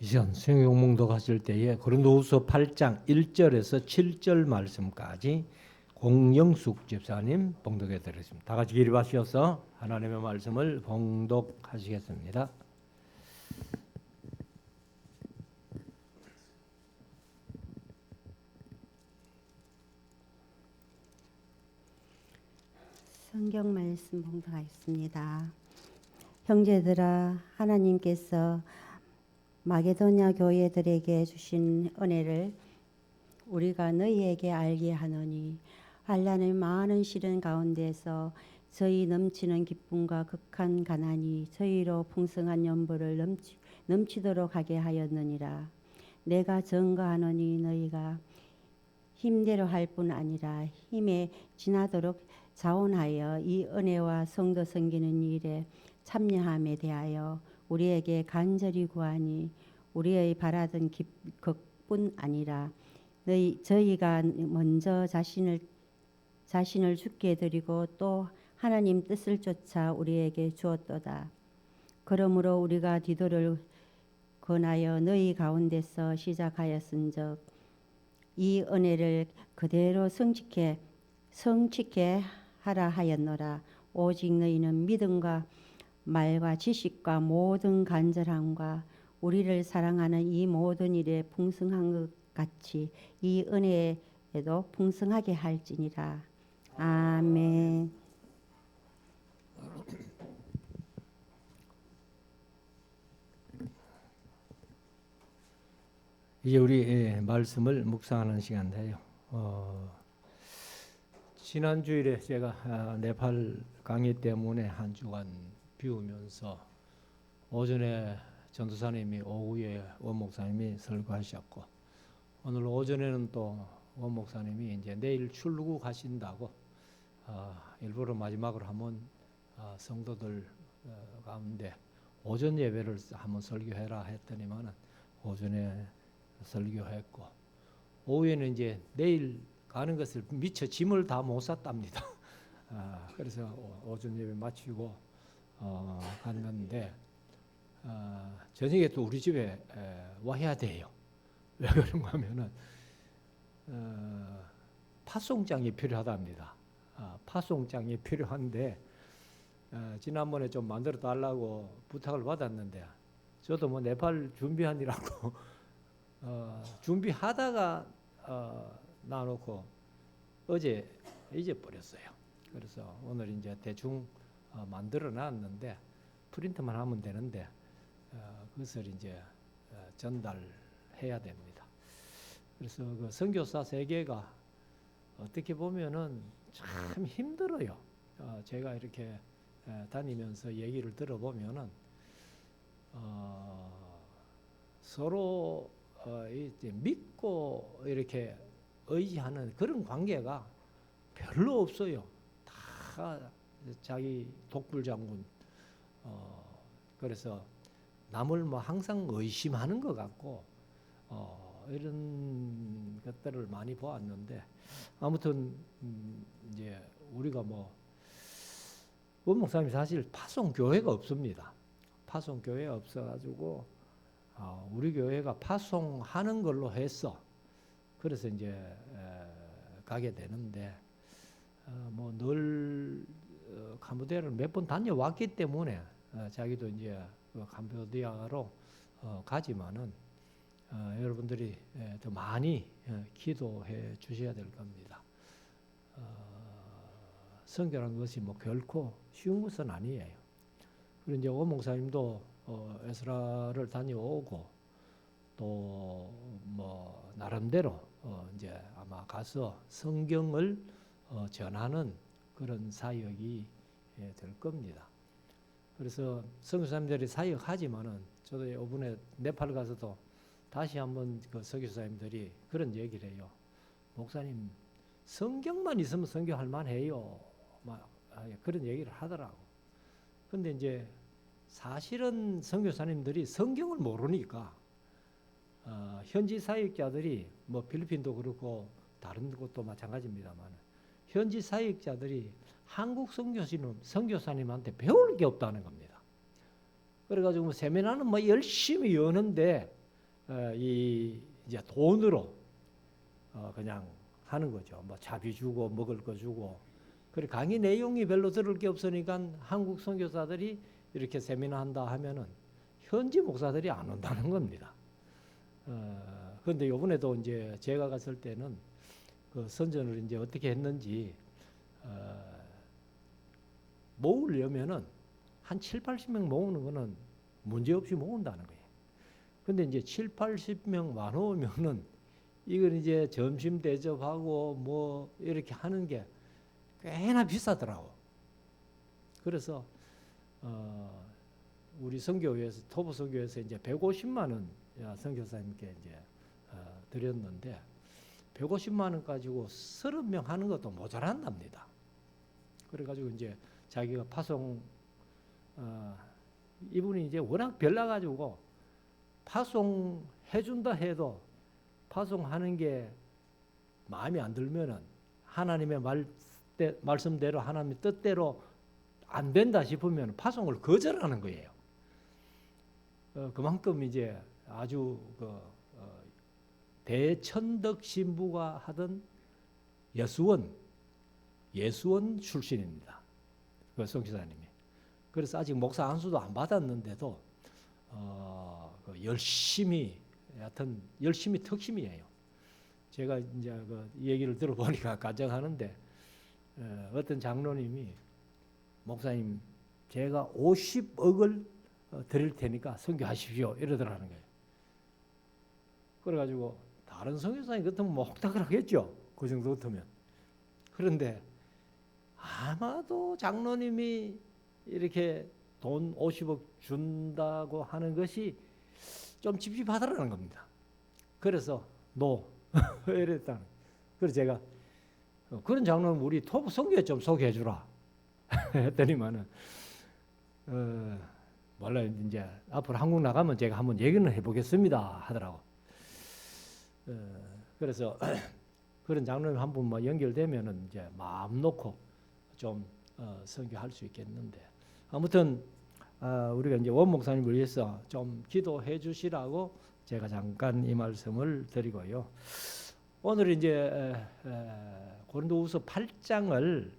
이전 수행용몽도 하실 때에 고린도후서 8장 1절에서 7절 말씀까지 공영숙 집사님 봉독해 드리겠습니다. 다 같이 기립하셔서 하나님의 말씀을 봉독하시겠습니다. 성경 말씀 봉독하겠습니다. 형제들아, 하나님께서 마게도냐 교회들에게 주신 은혜를 우리가 너희에게 알게 하노니, 한란의 많은 시련 가운데서 저희 넘치는 기쁨과 극한 가난이 저희로 풍성한 연보를 넘치도록 하게 하였느니라. 내가 증거하노니 너희가 힘대로 할 뿐 아니라 힘에 지나도록 자원하여 이 은혜와 성도 섬기는 일에 참여함에 대하여 우리에게 간절히 구하니, 우리의 바라던 것뿐 아니라 저희가 먼저 자신을 주께 드리고 또 하나님 뜻을 쫓아 우리에게 주었도다. 그러므로 우리가 디도를 권하여 너희 가운데서 시작하였은즉 이 은혜를 그대로 성취케 하라 하였노라. 오직 너희는 믿음과 말과 지식과 모든 간절함과 우리를 사랑하는 이 모든 일에 풍성한 것 같이 이 은혜에도 풍성하게 할지니라. 아멘. 이제 우리 말씀을 묵상하는 시간인데요. 지난 주일에 제가 네팔 강의 때문에 한 주간 비우면서 오전에 전도사님이, 오후에 원 목사님이 설교하셨고, 오늘 오전에는 또 원 목사님이 이제 내일 출국하신다고 일부러 마지막으로 한번 성도들 가운데 오전 예배를 한번 설교해라 했더니만은 오전에 설교했고, 오후에는 이제 내일 가는 것을 미처 짐을 다 못 쌌답니다. 그래서 오전 예배 마치고 갔는데 저녁에 또 우리 집에 와야 돼요. 왜 그런가 하면은 파송장이 필요하답니다. 파송장이 필요한데 지난번에 좀 만들어 달라고 부탁을 받았는데, 저도 뭐 네팔 준비하느라고 준비하다가 놔놓고 어제 잊어버렸어요. 그래서 오늘 이제 대충 만들어 놨는데 프린트만 하면 되는데 그것을 이제 전달해야 됩니다. 그래서 그 선교사 세계가 어떻게 보면은 참 힘들어요. 제가 이렇게 다니면서 얘기를 들어보면은 서로 이제 믿고 이렇게 의지하는 그런 관계가 별로 없어요. 다 자기 독불장군. 그래서 남을 뭐 항상 의심하는 것 같고 이런 것들을 많이 보았는데, 아무튼 이제 우리가 뭐 원 목사님 사실 파송 교회가 없습니다. 파송 교회가 없어가지고 우리 교회가 파송하는 걸로 해서 그래서 이제 가게 되는데, 뭐 늘 캄보디아를 몇 번 다녀왔기 때문에 자기도 이제 캄보디아로 가지만은 여러분들이 더 많이 기도해 주셔야 될 겁니다. 선교라는 것이 뭐 결코 쉬운 것은 아니에요. 그리고 이제 원 목사님도 에스라를 다녀오고 또 뭐 나름대로 이제 아마 가서 성경을 전하는 그런 사역이 될 겁니다. 그래서 선교사님들이 사역하지만은 저도 이번에 네팔 가서도 다시 한번 그 선교사님들이 그런 얘기를 해요. 목사님, 성경만 있으면 선교할 만해요. 막 그런 얘기를 하더라고. 근데 이제 사실은 선교사님들이 성경을 모르니까 현지 사역자들이 뭐 필리핀도 그렇고 다른 곳도 마찬가지입니다만, 현지 사역자들이 한국 선교사님한테 배울 게 없다는 겁니다. 그래가지고 세미나는 뭐 열심히 여는데 이 이제 돈으로 그냥 하는 거죠. 뭐 자비 주고 먹을 거 주고. 그리고 강의 내용이 별로 들을 게 없으니까 한국 선교사들이 이렇게 세미나 한다 하면은 현지 목사들이 안 온다는 겁니다. 그런데 요번에도 이제 제가 갔을 때는 그 선전을 이제 어떻게 했는지 모으려면은 한 7, 80명 모으는 거는 문제없이 모은다는 거예요. 근데 이제 7, 80명 와놓으면은 이건 이제 점심 대접하고 뭐 이렇게 하는 게 꽤나 비싸더라고. 그래서 우리 선교회에서 토부 선교회에서 이제 150만 원 선교사님께 이제 드렸는데 150만 원 가지고 30명 하는 것도 모자란답니다. 그래가지고 이제 자기가 파송 이분이 이제 워낙 별나가지고 파송 해준다 해도 파송하는 게 마음에 안 들면은 하나님의 말씀대로 하나님의 뜻대로 안 된다 싶으면 파송을 거절하는 거예요. 그만큼 이제 아주 대천덕 신부가 하던 예수원 출신입니다. 그 성기사님이. 그래서 아직 목사 안수도 안 받았는데도 열심히 하여튼 열심히 특심이에요. 제가 이제 이 얘기를 들어보니까 가정하는데 어떤 장로님이 목사님 제가 50억을 드릴 테니까 선교하십시오 이러더라는 거예요. 그래가지고 다른 선교사님 같으면 뭐 혹닥을 하겠죠. 그 정도 같으면. 그런데 아마도 장로님이 이렇게 돈 50억 준다고 하는 것이 좀 찝찝하다라는 겁니다. 그래서 이랬다는. 그래서 제가 그런 장로는 우리 토부 선교회 좀 소개해 주라 했더니만은 몰라요. 이제 앞으로 한국 나가면 제가 한번 얘기는 해보겠습니다 하더라고. 그래서 그런 장로님 한 분 뭐 연결되면은 이제 마음 놓고 좀 선교할 수 있겠는데 아무튼 우리가 이제 원 목사님을 위해서 좀 기도해 주시라고 제가 잠깐 이 말씀을 드리고요. 오늘 이제 고린도후서 8장을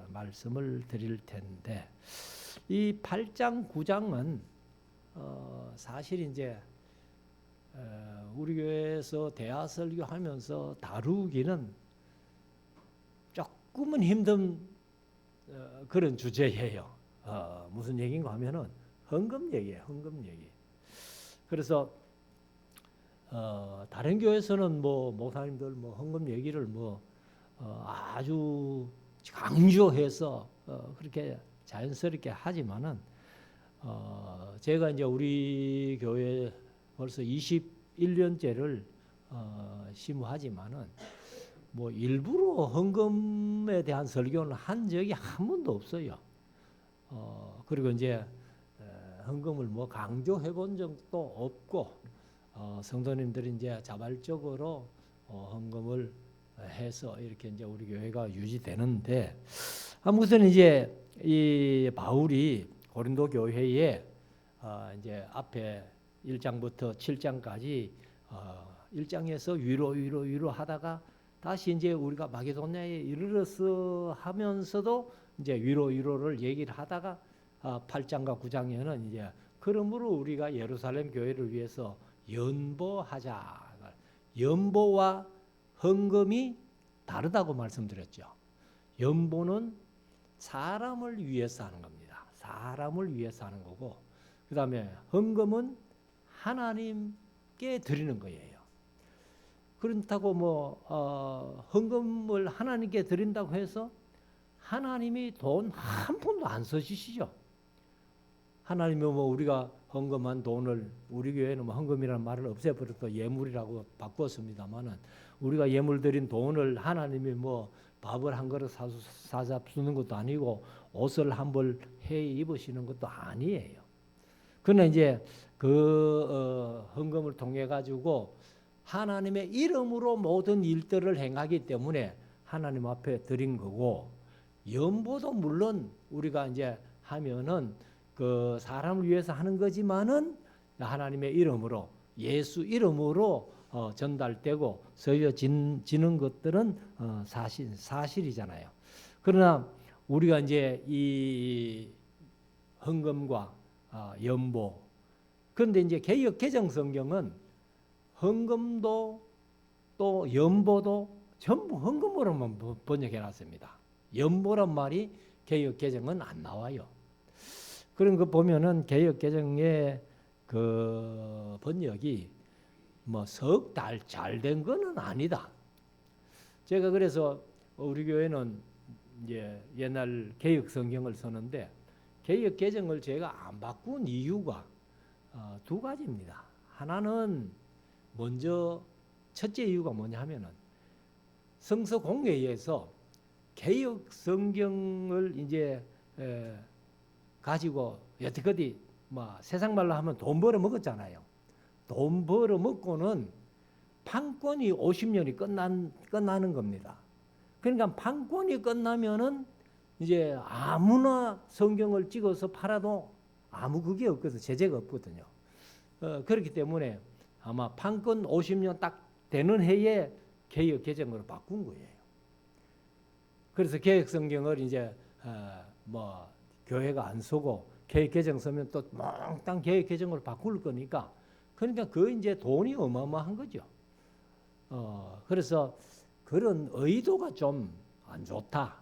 말씀을 드릴 텐데 이 8장 9장은 사실 이제 우리 교회에서 대화 설교하면서 다루기는 조금은 힘든 그런 주제예요. 무슨 얘기인가 하면은 헌금 얘기예요. 헌금 얘기. 그래서 다른 교회에서는 뭐 목사님들 뭐 헌금 얘기를 뭐 아주 강조해서 그렇게 자연스럽게 하지만은 제가 이제 우리 교회 벌써 21년째를 심우하지만은 뭐 일부러 헌금에 대한 설교는 한 적이 한 번도 없어요. 그리고 이제 헌금을 뭐 강조해 본 적도 없고 성도님들이 이제 자발적으로 헌금을 해서 이렇게 이제 우리 교회가 유지되는데 아무튼 이제 이 바울이 고린도 교회에 이제 앞에 1장부터 7장까지 1장에서 위로 하다가 다시 이제 우리가 마게도냐에 이르러서 하면서도 이제 위로를 얘기를 하다가 8장과 9장에는 이제 그러므로 우리가 예루살렘 교회를 위해서 연보하자. 연보와 헌금이 다르다고 말씀드렸죠. 연보는 사람을 위해서 하는 겁니다. 사람을 위해서 하는 거고 그 다음에 헌금은 하나님께 드리는 거예요. 그렇다고 뭐 헌금을 하나님께 드린다고 해서 하나님이 돈 한 푼도 안 써주시죠. 하나님이 뭐 우리가 헌금한 돈을 우리 교회는 뭐 헌금이라는 말을 없애버려서 예물이라고 바꿨습니다만은 우리가 예물 드린 돈을 하나님이 뭐 밥을 한 그릇 사서 주는 것도 아니고 옷을 한 벌 해 입으시는 것도 아니에요. 그러나 이제 그 헌금을 통해 가지고 하나님의 이름으로 모든 일들을 행하기 때문에 하나님 앞에 드린 거고 연보도 물론 우리가 이제 하면은 그 사람을 위해서 하는 거지만은 하나님의 이름으로 예수 이름으로 전달되고 쓰여지는 것들은 사실이잖아요. 그러나 우리가 이제 이 헌금과 연보, 그런데 이제 개역 개정 성경은 헌금도 또 연보도 전부 헌금으로만 번역해 놨습니다. 연보란 말이 개역 개정은 안 나와요. 그런 거 보면은 개역 개정의 그 번역이 뭐 석 달 잘 된 거는 아니다. 제가 그래서 우리 교회는 이제 옛날 개역 성경을 쓰는데 개역 개정을 제가 안 바꾼 이유가 두 가지입니다. 하나는 먼저 첫째 이유가 뭐냐 하면은 성서 공회에서 개역 성경을 이제 가지고 여태까지 뭐 세상 말로 하면 돈 벌어 먹었잖아요. 돈 벌어 먹고는 판권이 50년이 끝나는 겁니다. 그러니까 판권이 끝나면은 이제 아무나 성경을 찍어서 팔아도 아무 그게 없거든요. 제재가 없거든요. 그렇기 때문에 아마 판권 50년 딱 되는 해에 개역 개정으로 바꾼 거예요. 그래서 개역 성경을 이제 뭐 교회가 안 쓰고 개역 개정 쓰면 또 몽땅 개역 개정으로 바꿀 거니까 그러니까 그 이제 돈이 어마어마한 거죠. 그래서 그런 의도가 좀 안 좋다.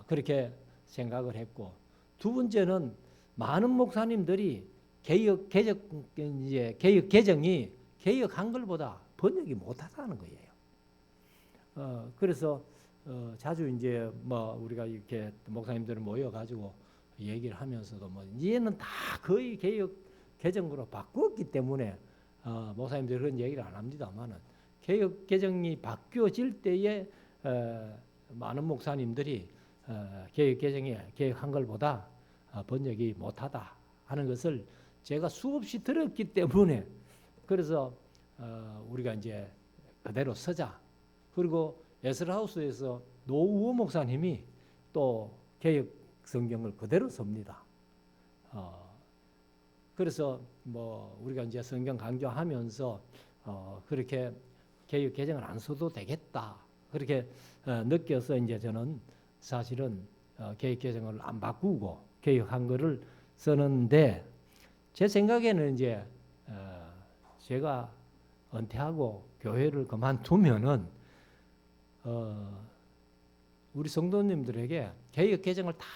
그렇게 생각을 했고 두 번째는 많은 목사님들이 개역 개정이 개역 한글보다 번역이 못하다는 거예요. 그래서 자주 이제 뭐 우리가 이렇게 목사님들 모여가지고 얘기를 하면서도 뭐 이제는 다 거의 개역 개정으로 바꿨기 때문에 목사님들이 그런 얘기를 안 합니다만은 개역 개정이 바뀌어질 때에 많은 목사님들이 개역 개정이 개역 한글보다 번역이 못하다 하는 것을 제가 수없이 들었기 때문에 그래서 우리가 이제 그대로 쓰자. 그리고 에스라하우스에서 노우호 목사님이 또 개역 성경을 그대로 씁니다. 그래서 뭐 우리가 이제 성경 강조하면서 그렇게 개역 개정을 안 써도 되겠다. 그렇게 느껴서 이제 저는 사실은 개역 개정을 안 바꾸고 개역 한글을 쓰는데 제 생각에는 이제 제가 은퇴하고 교회를 그만두면은 우리 성도님들에게 개역 개정을 다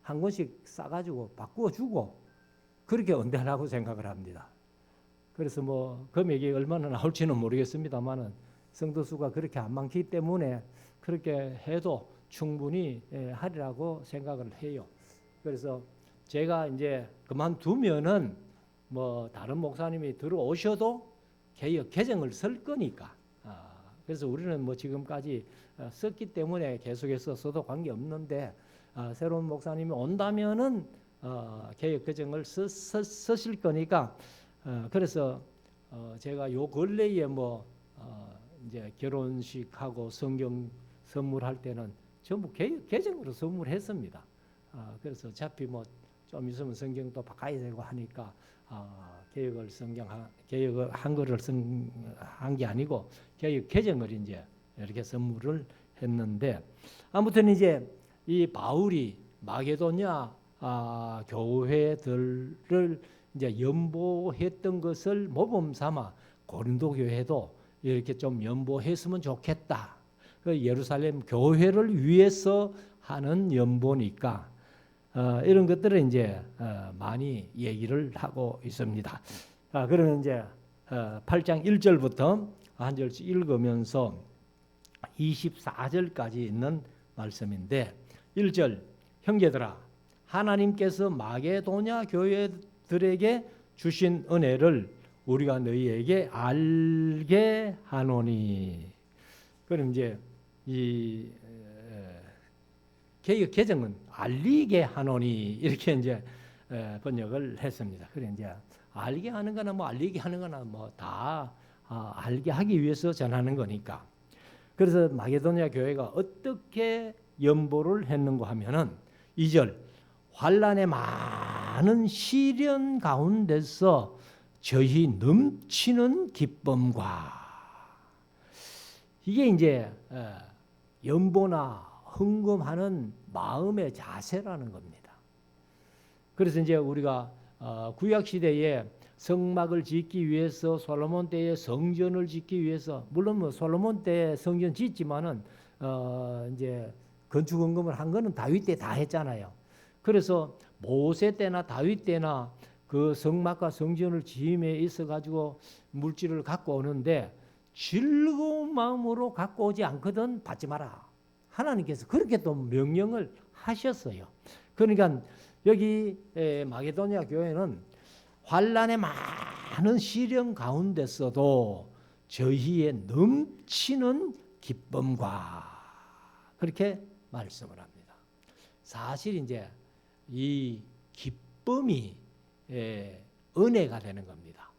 한 권씩 싸가지고 바꾸어주고 그렇게 은퇴하라고 생각을 합니다. 그래서 뭐 금액이 얼마나 나올지는 모르겠습니다만은 성도 수가 그렇게 안 많기 때문에 그렇게 해도 충분히 하리라고 생각을 해요. 그래서 제가 이제 그만두면은 뭐 다른 목사님이 들어오셔도 개역 개정을 쓸 거니까. 그래서 우리는 뭐 지금까지 썼기 때문에 계속해서 써도 관계 없는데 새로운 목사님이 온다면은 개역 개정을 쓰실 거니까. 그래서 제가 요 근래에 뭐 이제 결혼식하고 성경 선물할 때는 전부 개역 개정으로 선물했습니다. 그래서 어차피 뭐 좀 있으면 성경도 바꿔야 되고 하니까 개역을 개역을 한글을 한 게 아니고 개역 개정을 이제 이렇게 선물을 했는데 아무튼 이제 이 바울이 마게도냐 교회들을 이제 연보했던 것을 모범 삼아 고린도 교회도 이렇게 좀 연보했으면 좋겠다. 그 예루살렘 교회를 위해서 하는 연보니까 이런 것들을 이제 많이 얘기를 하고 있습니다. 그러면 이제 8장 1절부터 한 절씩 읽으면서 24절까지 있는 말씀인데 1절 형제들아 하나님께서 마게도냐 교회들에게 주신 은혜를 우리가 너희에게 알게 하노니. 그럼 이제 이 개역 개정은 알리게 하노니 이렇게 이제 번역을 했습니다. 그래 이제 알게 하는 거나 뭐 알리게 하는 거나 뭐 다 알게 하기 위해서 전하는 거니까. 그래서 마게도냐 교회가 어떻게 연보를 했는가 하면은 2절 환난의 많은 시련 가운데서 저희 넘치는 기쁨과 이게 이제 연보나 헌금하는 마음의 자세라는 겁니다. 그래서 이제 우리가 구약 시대에 성막을 짓기 위해서 솔로몬 때에 성전을 짓기 위해서 물론 뭐 솔로몬 때 성전 짓지만은 이제 건축 헌금을 한 거는 다윗 때 다 했잖아요. 그래서 모세 때나 다윗 때나 그 성막과 성전을 지음에 있어 가지고 물질을 갖고 오는데 즐거운 마음으로 갖고 오지 않거든 받지 마라. 하나님께서 그렇게 또 명령을 하셨어요. 그러니까 여기 마게도니아 교회는 환란의 많은 시련 가운데서도 저희의 넘치는 기쁨과 그렇게 말씀을 합니다. 사실 이제 이 기쁨이 은혜가 되는 겁니다.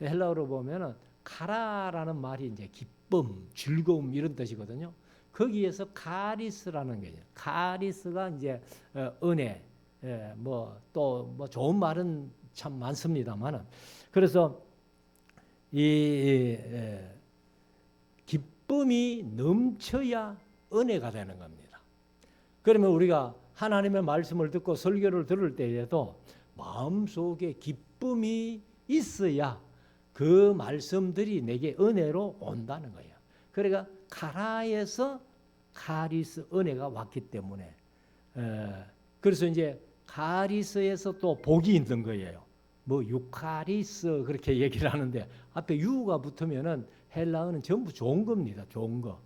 헬라어로 보면은 카라라는 말이 이제 기쁨, 즐거움 이런 뜻이거든요. 거기에서 카리스라는 게 카리스가 이제 은혜, 뭐 또 뭐 좋은 말은 참 많습니다만은 그래서 이 기쁨이 넘쳐야 은혜가 되는 겁니다. 그러면 우리가 하나님의 말씀을 듣고 설교를 들을 때에도 마음속에 기쁨이 있어야 그 말씀들이 내게 은혜로 온다는 거예요. 그러니까 카라에서 카리스 은혜가 왔기 때문에 그래서 이제 카리스에서 또 복이 있는 거예요. 뭐 유카리스 그렇게 얘기를 하는데 앞에 유가 붙으면은 헬라어는 전부 좋은 겁니다. 좋은 거.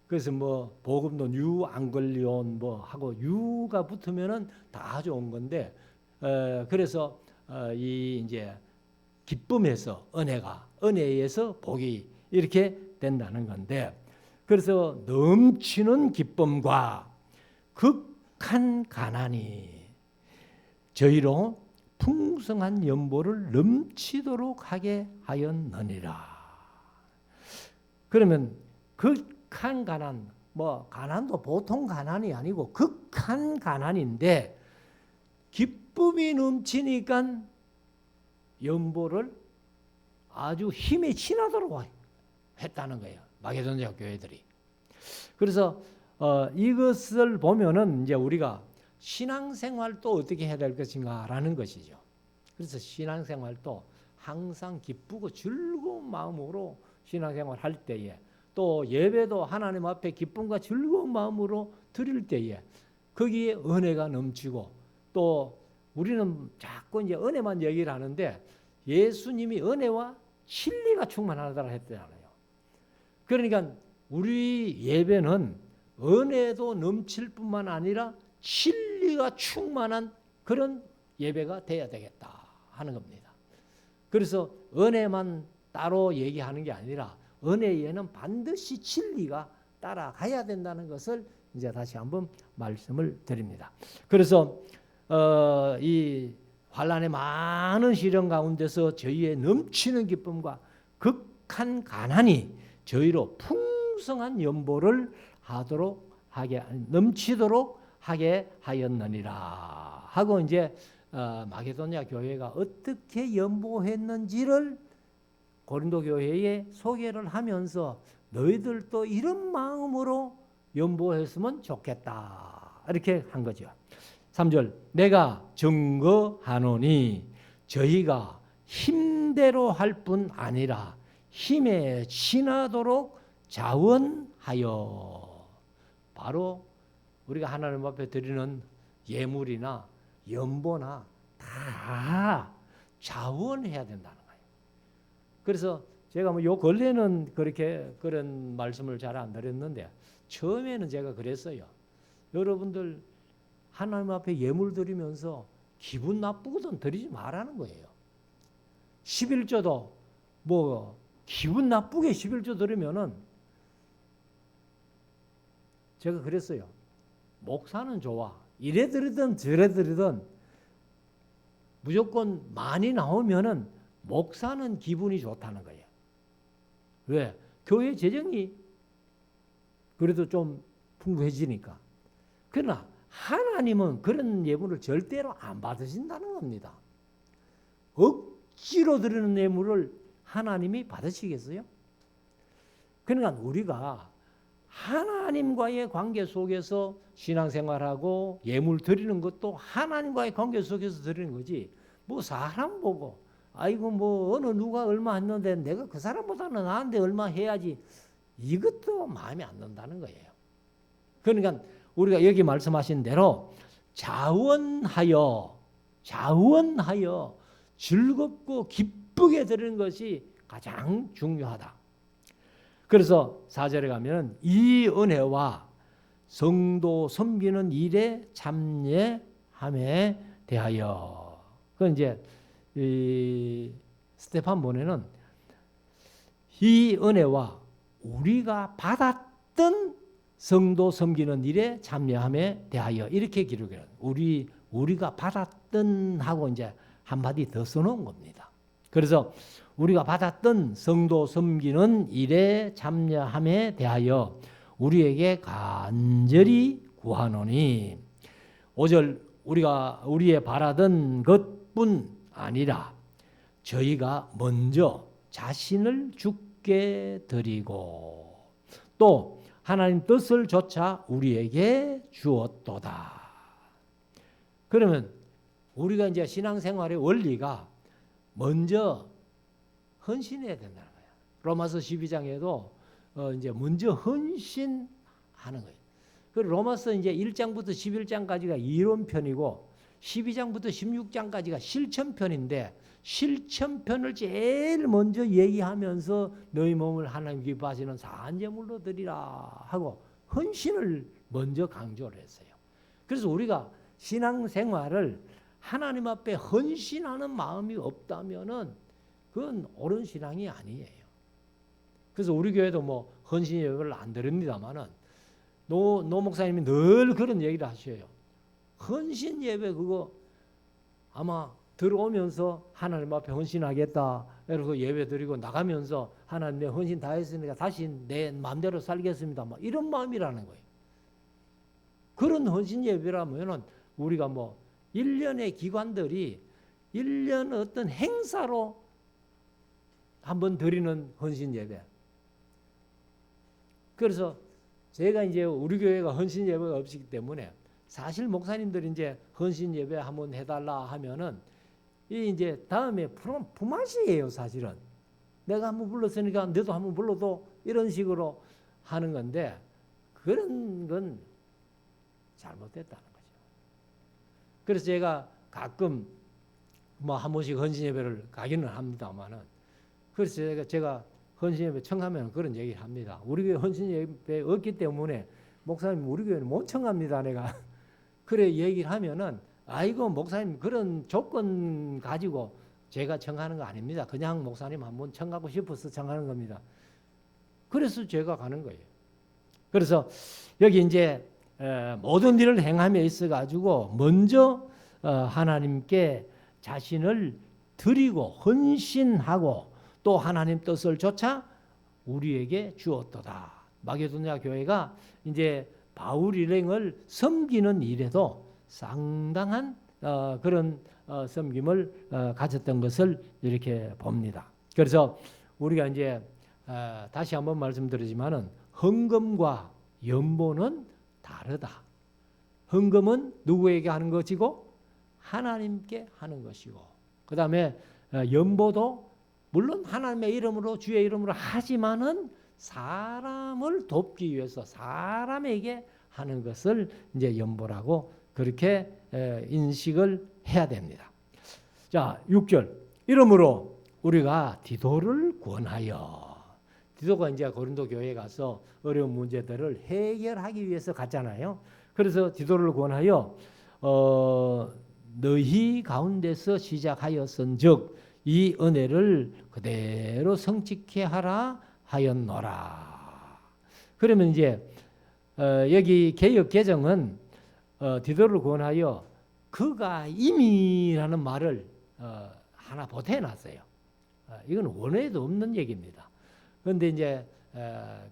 그래서 뭐 복음도 유 앙글리온 뭐 하고 유가 붙으면은 다 좋은 건데 그래서 이 이제 기쁨에서 은혜에서 복이 이렇게 된다는 건데 그래서 넘치는 기쁨과 극한 가난이 저희로 풍성한 연보를 넘치도록 하게 하였느니라. 그러면 극한 가난, 뭐 가난도 보통 가난이 아니고 극한 가난인데 기쁨이 넘치니까 연보를 아주 힘에 친하도록 했다는 거예요. 마게도니아 교회들이. 그래서 이것을 보면은 이제 우리가 신앙생활도 어떻게 해야 될 것인가라는 것이죠. 그래서 신앙생활도 항상 기쁘고 즐거운 마음으로 신앙생활 할 때에 또 예배도 하나님 앞에 기쁨과 즐거운 마음으로 드릴 때에 거기에 은혜가 넘치고 또 우리는 자꾸 이제 은혜만 얘기를 하는데 예수님이 은혜와 진리가 충만하다고 했잖아요. 그러니까 우리 예배는 은혜도 넘칠 뿐만 아니라 진리가 충만한 그런 예배가 돼야 되겠다 하는 겁니다. 그래서 은혜만 따로 얘기하는 게 아니라 은혜에는 반드시 진리가 따라가야 된다는 것을 이제 다시 한번 말씀을 드립니다. 그래서 이 환란의 많은 시련 가운데서 저희의 넘치는 기쁨과 극한 가난이 저희로 풍성한 연보를 넘치도록 하게 하였느니라 하고 이제 마게도니아 교회가 어떻게 연보했는지를 고린도 교회에 소개를 하면서 너희들도 이런 마음으로 연보했으면 좋겠다 이렇게 한 거죠. 3절 내가 증거하노니 저희가 힘대로 할 뿐 아니라 힘에 지나도록 자원하여 바로 우리가 하나님 앞에 드리는 예물이나 연보나 다 자원해야 된다는 거예요. 그래서 제가 뭐 요 근래는 그렇게 그런 말씀을 잘 안 드렸는데 처음에는 제가 그랬어요. 여러분들 하나님 앞에 예물 드리면서 기분 나쁘거든 드리지 말라는 거예요. 11조도 뭐 기분 나쁘게 11조 드리면은 제가 그랬어요. 목사는 좋아. 이래 드리든 저래 드리든 무조건 많이 나오면은 목사는 기분이 좋다는 거예요. 왜? 교회 재정이 그래도 좀 풍부해지니까. 그러나 하나님은 그런 예물을 절대로 안 받으신다는 겁니다. 억지로 드리는 예물을 하나님이 받으시겠어요? 그러니까 우리가 하나님과의 관계 속에서 신앙생활하고 예물 드리는 것도 하나님과의 관계 속에서 드리는 거지. 뭐 사람 보고 아이고 뭐 어느 누가 얼마 했는데 내가 그 사람보다는 나한테 얼마 해야지, 이것도 마음에 안 든다는 거예요. 그러니까 우리가 여기 말씀하신 대로 자원하여 즐겁고 기쁘게 드리는 것이 가장 중요하다. 그래서 4절에 가면 이 은혜와 성도 섬기는 일에 참여함에 대하여. 그 이제 이 스테판본에는 이 은혜와 우리가 받았던 성도 섬기는 일에 참여함에 대하여 이렇게 기록해요. 우리가 받았던 하고 이제 한마디 더 써놓은 겁니다. 그래서 우리가 받았던 성도 섬기는 일에 참여함에 대하여 우리에게 간절히 구하노니 5절 우리의 바라던 것뿐 아니라 저희가 먼저 자신을 주께 드리고 또 하나님 뜻을 조차 우리에게 주었도다. 그러면 우리가 이제 신앙생활의 원리가 먼저 헌신해야 된다는 거예요. 로마서 12장에도 이제 먼저 헌신하는 거예요. 그 로마서 이제 1장부터 11장까지가 이론편이고 12장부터 16장까지가 실천편인데 실천편을 제일 먼저 얘기하면서 너희 몸을 하나님 기뻐하시는 산제물로 드리라 하고 헌신을 먼저 강조를 했어요. 그래서 우리가 신앙생활을 하나님 앞에 헌신하는 마음이 없다면은 그건 옳은 신앙이 아니에요. 그래서 우리 교회도 뭐 헌신 예배를 안 드립니다만은 노 목사님이 늘 그런 얘기를 하셔요. 헌신 예배 그거 아마 들어오면서 하나님 앞에 헌신하겠다 이러고 예배 드리고 나가면서 하나님 내 헌신 다 했으니까 다시 내 마음대로 살겠습니다. 막 이런 마음이라는 거예요. 그런 헌신 예배라면은 우리가 뭐 1년의 기관들이 1년 어떤 행사로 한번 드리는 헌신 예배. 그래서 제가 이제 우리 교회가 헌신 예배가 없기 때문에 사실 목사님들이 이제 헌신 예배 한번 해달라 하면은 이 이제 다음에 품앗이에요. 사실은 내가 한번 불렀으니까 너도 한번 불러도 이런 식으로 하는 건데 그런 건 잘못됐다는 거죠. 그래서 제가 가끔 뭐 한 번씩 헌신 예배를 가기는 합니다만은 그래서 제가 헌신 예배 청하면 그런 얘기를 합니다. 우리 교회 헌신 예배 없기 때문에 목사님 우리 교회는 못 청합니다. 내가 그래 얘기를 하면은 아이고 목사님 그런 조건 가지고 제가 청하는 거 아닙니다. 그냥 목사님 한번 청하고 싶어서 청하는 겁니다. 그래서 제가 가는 거예요. 그래서 여기 이제 모든 일을 행함에 있어 가지고 먼저 하나님께 자신을 드리고 헌신하고 또 하나님 뜻을 조차 우리에게 주었도다. 마게도냐 교회가 이제 바울 일행을 섬기는 일에도 상당한 그런 섬김을 가졌던 것을 이렇게 봅니다. 그래서 우리가 이제 다시 한번 말씀드리지만은 헌금과 연보는 다르다. 헌금은 누구에게 하는 것이고 하나님께 하는 것이고 그 다음에 연보도 물론 하나님의 이름으로 주의 이름으로 하지만은 사람을 돕기 위해서 사람에게 하는 것을 이제 연보라고 그렇게 인식을 해야 됩니다. 자, 6절. 이러므로 우리가 디도를 권하여. 디도가 이제 고린도 교회에 가서 어려운 문제들을 해결하기 위해서 갔잖아요. 그래서 디도를 권하여 너희 가운데서 시작하였은즉 이 은혜를 그대로 성취케 하라 하였노라. 그러면 이제 여기 개역 개정은 디도를 권하여 그가 이미라는 말을 하나 보태놨어요. 이건 원어에도 없는 얘기입니다. 그런데 이제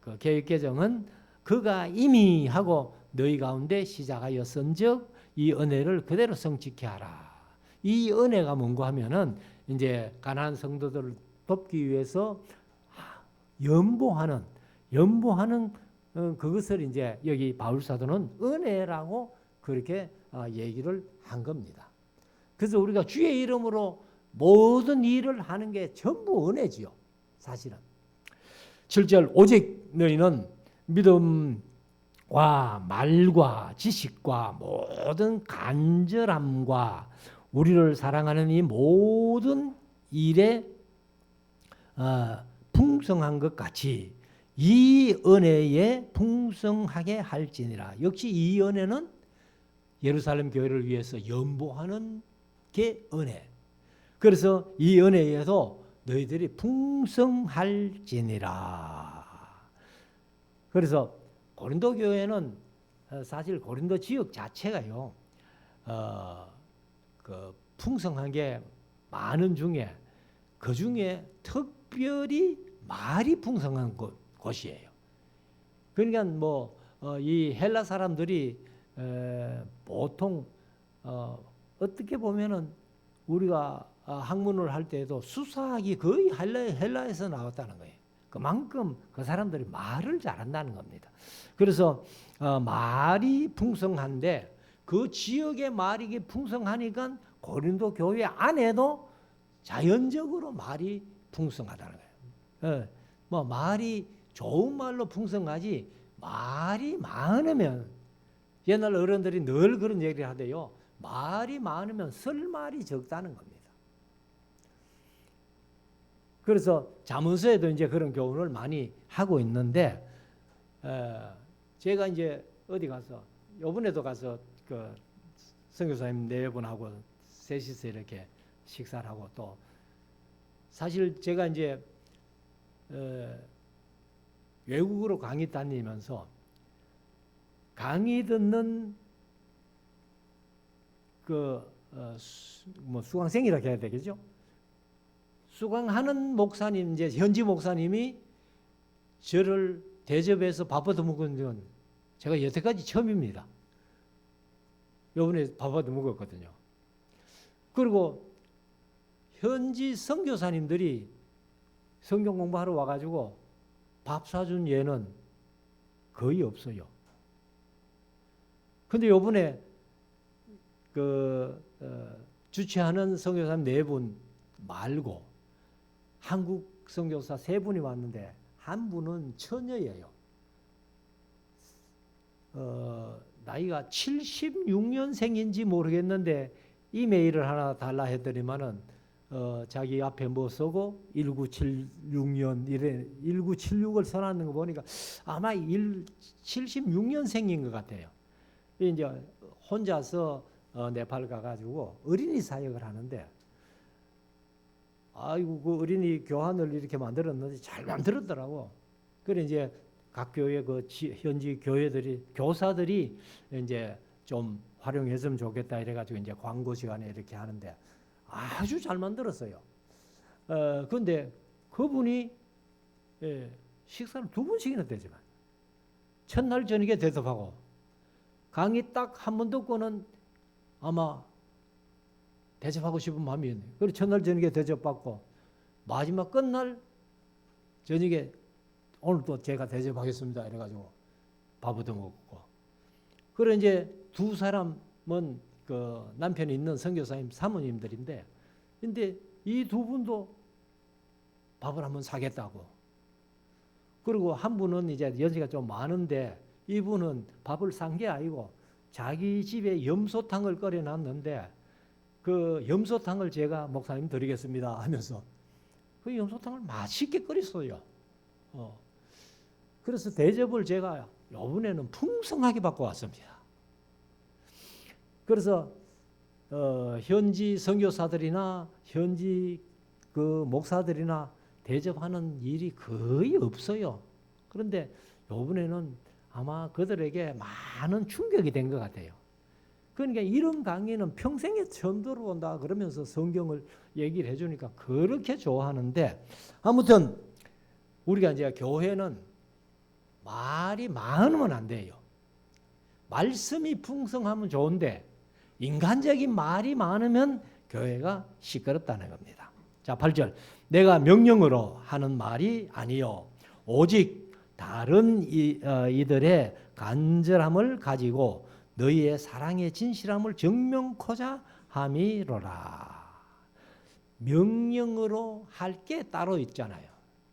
그 개역 개정은 그가 이미 하고 너희 가운데 시작하였은즉 이 은혜를 그대로 성취케 하라. 이 은혜가 뭔가 하면은 이제 가난한 성도들을 돕기 위해서 연보하는 그것을 이제 여기 바울 사도는 은혜라고 그렇게 얘기를 한 겁니다. 그래서 우리가 주의 이름으로 모든 일을 하는 게 전부 은혜지요. 사실은 7절 오직 너희는 믿음과 말과 지식과 모든 간절함과 우리를 사랑하는 이 모든 일에 풍성한 것 같이 이 은혜에 풍성하게 할지니라. 역시 이 은혜는 예루살렘 교회를 위해서 연보하는 게 은혜. 그래서 이 은혜에도 너희들이 풍성할지니라. 그래서 고린도 교회는 사실 고린도 지역 자체가요, 그 풍성한 게 많은 중에 그 중에 특별히 말이 풍성한 곳이에요. 그러니까 뭐 이 헬라 사람들이 보통 어떻게 보면은 우리가 학문을 할 때에도 수사학이 거의 헬라에서 나왔다는 거예요. 그만큼 그 사람들이 말을 잘한다는 겁니다. 그래서 말이 풍성한데 그 지역의 말이 풍성하니까 고린도 교회 안에도 자연적으로 말이 풍성하다는 거예요. 뭐 말이 좋은 말로 풍성하지 말이 많으면 옛날 어른들이 늘 그런 얘기를 하대요. 말이 많으면 쓸 말이 적다는 겁니다. 그래서 자문서에도 이제 그런 교훈을 많이 하고 있는데 제가 이제 어디 가서 이번에도 가서 그 선교사님 네 분하고 셋이서 이렇게 식사를 하고 또 사실 제가 이제 외국으로 강의 다니면서 강의 듣는 뭐 수강생이라 해야 되겠죠? 수강하는 목사님, 이제 현지 목사님이 저를 대접해서 밥 얻어 먹은 건 제가 여태까지 처음입니다. 이번에 밥 얻어 먹었거든요. 그리고 현지 선교사님들이 성경 공부하러 와가지고 밥 사준 예는 거의 없어요. 근데 이번에 주최하는 선교사님 네 분 말고 한국 선교사 세 분이 왔는데 한 분은 처녀예요. 나이가 76년생인지 모르겠는데 이메일을 하나 달라 했더니만은 자기 앞에 뭐 쓰고 1976년 이래 1976을 써놨는 거 보니까 아마 76년생인 것 같아요. 이제 혼자서 네팔 가가지고 어린이 사역을 하는데 아이고 그 어린이 교환을 이렇게 만들었는데 잘 만들었더라고. 그래 이제 각 교회 현지 교회들이 교사들이 이제 좀 활용했으면 좋겠다 이래가지고 이제 광고 시간에 이렇게 하는데 아주 잘 만들었어요. 그런데 그분이 식사를 2번씩이나 되지만 첫날 저녁에 대접하고 강의 딱 한 번 듣고는 아마 대접하고 싶은 마음이 있네요. 그리고 첫날 저녁에 대접받고 마지막 끝날 저녁에 오늘 또 제가 대접하겠습니다 이래가지고 밥 얻어 먹고. 그래 이제 두 사람은 그 남편이 있는 선교사님 사모님들인데, 근데 이 두 분도 밥을 한번 사겠다고. 그리고 한 분은 이제 연세가 좀 많은데 이분은 밥을 산 게 아니고 자기 집에 염소탕을 끓여놨는데 그 염소탕을 제가 목사님 드리겠습니다 하면서 그 염소탕을 맛있게 끓였어요. 그래서 대접을 제가 이번에는 풍성하게 받고 왔습니다. 그래서 현지 선교사들이나 현지 그 목사들이나 대접하는 일이 거의 없어요. 그런데 이번에는 아마 그들에게 많은 충격이 된 것 같아요. 그러니까 이런 강의는 평생에 처음 들어본다 그러면서 성경을 얘기를 해주니까 그렇게 좋아하는데, 아무튼 우리가 이제 교회는 말이 많으면 안 돼요. 말씀이 풍성하면 좋은데 인간적인 말이 많으면 교회가 시끄럽다는 겁니다. 자, 8절. 내가 명령으로 하는 말이 아니요 오직 다른 이들의 간절함을 가지고 너희의 사랑의 진실함을 증명코자 함이로라. 명령으로 할 게 따로 있잖아요.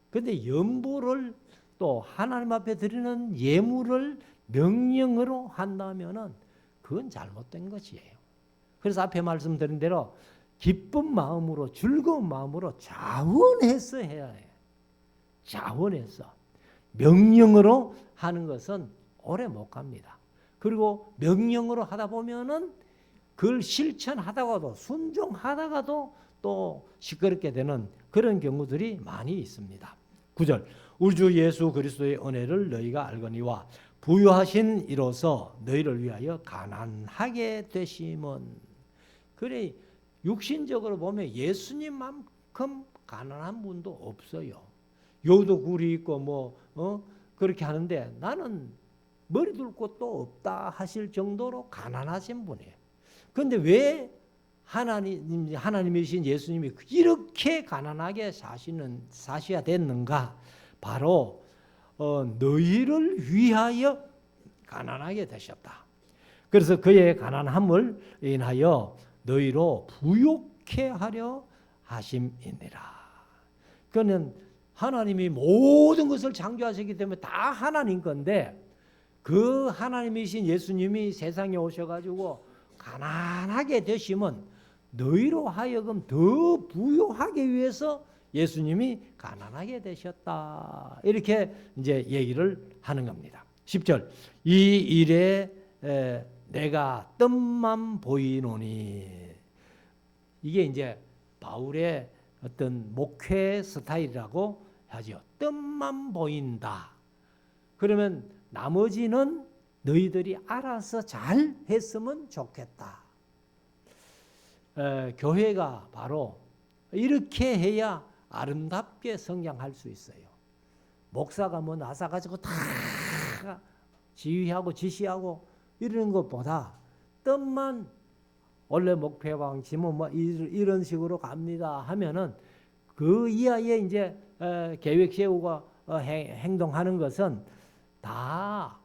근데 연보를 또 하나님 앞에 드리는 예물을 명령으로 한다면은 그건 잘못된 것이에요. 그래서 앞에 말씀드린 대로 기쁜 마음으로 즐거운 마음으로 자원해서 해야 해요. 자원해서. 명령으로 하는 것은 오래 못 갑니다. 그리고 명령으로 하다 보면은 그걸 실천하다가도 순종하다가도 또 시끄럽게 되는 그런 경우들이 많이 있습니다. 9절. 우리 주 예수 그리스도의 은혜를 너희가 알거니와 부유하신 이로써 너희를 위하여 가난하게 되심은. 그래 육신적으로 보면 예수님만큼 가난한 분도 없어요. 여도 굴이 있고 그렇게 하는데 나는 머리 둘 곳도 없다 하실 정도로 가난하신 분이에요. 그런데 왜 하나님이신 예수님이 이렇게 가난하게 사셔야 됐는가? 바로 너희를 위하여 가난하게 되셨다. 그래서 그의 가난함을 인하여 너희로 부욕해 하려 하심이니라. 그는 하나님이 모든 것을 창조하셨기 때문에 다 하나님 건데 그 하나님이신 예수님이 세상에 오셔가지고 가난하게 되심은 너희로 하여금 더 부유하기 위해서 예수님이 가난하게 되셨다. 이렇게 이제 얘기를 하는 겁니다. 10절. 이 일에 내가 뜸만 보이노니. 이게 이제 바울의 어떤 목회 스타일이라고 하죠. 뜸만 보인다. 그러면 나머지는 너희들이 알아서 잘 했으면 좋겠다. 교회가 바로 이렇게 해야 아름답게 성장할 수 있어요. 목사가 나서가지고 다 지휘하고 지시하고 이러는 것보다 뜸만 원래 목표방침은 이런 식으로 갑니다 하면은 그 이하에 이제 계획 세우고 행동하는 것은 다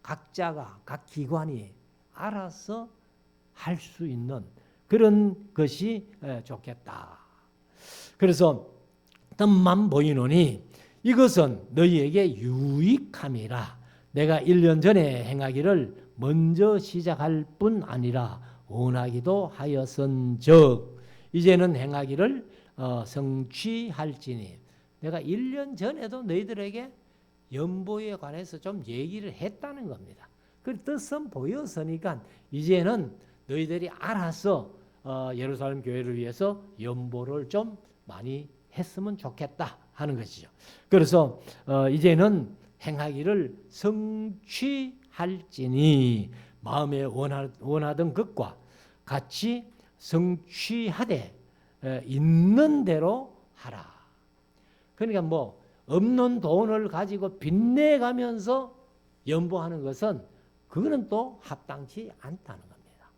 각자가 각 기관이 알아서 할 수 있는 그런 것이 좋겠다. 그래서 뜸만 보이노니 이것은 너희에게 유익함이라. 내가 1년 전에 행하기를 먼저 시작할 뿐 아니라 원하기도 하였은즉 이제는 행하기를 성취할지니. 내가 1년 전에도 너희들에게 연보에 관해서 좀 얘기를 했다는 겁니다. 그 뜻은 보였으니까 이제는 너희들이 알아서 예루살렘 교회를 위해서 연보를 좀 많이 했으면 좋겠다 하는 것이죠. 그래서 이제는 행하기를 성취할지니 마음에 원하던 것과 같이 성취하되 있는 대로 하라. 그러니까 없는 돈을 가지고 빚내가면서 연보하는 것은 그거는 또 합당치 않다는 겁니다.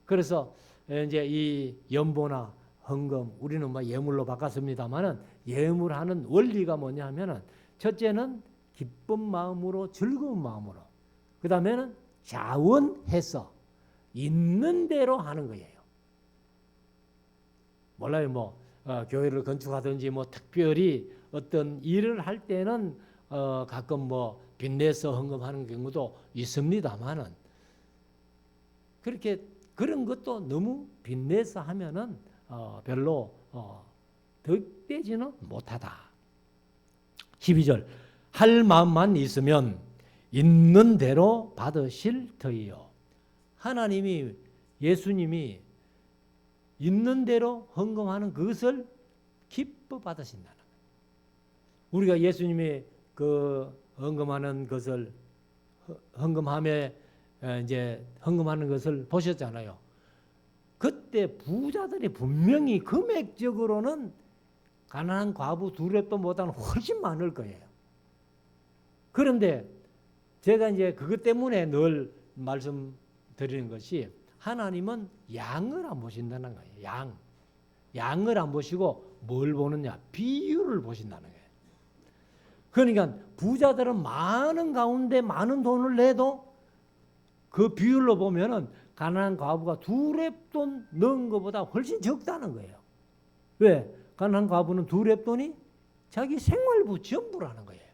그래서 이제 이 연보나 헌금 우리는 예물로 바꿨습니다만은 예물하는 원리가 뭐냐면은 첫째는 기쁜 마음으로 즐거운 마음으로 그 다음에는 자원해서 있는 대로 하는 거예요. 몰라요 교회를 건축하든지 특별히 어떤 일을 할 때는 가끔 빚내서 헌금하는 경우도 있습니다만은 그렇게 그런 것도 너무 빚내서 하면은 별로 득되지는 못하다. 12절. 할 마음만 있으면 있는 대로 받으실 터이요. 하나님이 예수님이 있는 대로 헌금하는 그것을 기뻐 받으신다는 거예요. 우리가 예수님이 그 헌금하는 것을 헌금함에 이제 헌금하는 것을 보셨잖아요. 그때 부자들이 분명히 금액적으로는 가난한 과부 두렵도 못하는 훨씬 많을 거예요. 그런데 제가 이제 그것 때문에 늘 말씀드리는 것이 하나님은 양을 안 보신다는 거예요. 양을 안 보시고 뭘 보느냐? 비율을 보신다는 거예요. 그러니까 부자들은 많은 가운데 많은 돈을 내도 그 비율로 보면은 가난한 과부가 2렙돈 넣은 것보다 훨씬 적다는 거예요. 왜? 가난한 과부는 2렙돈이 자기 생활부 전부라는 거예요.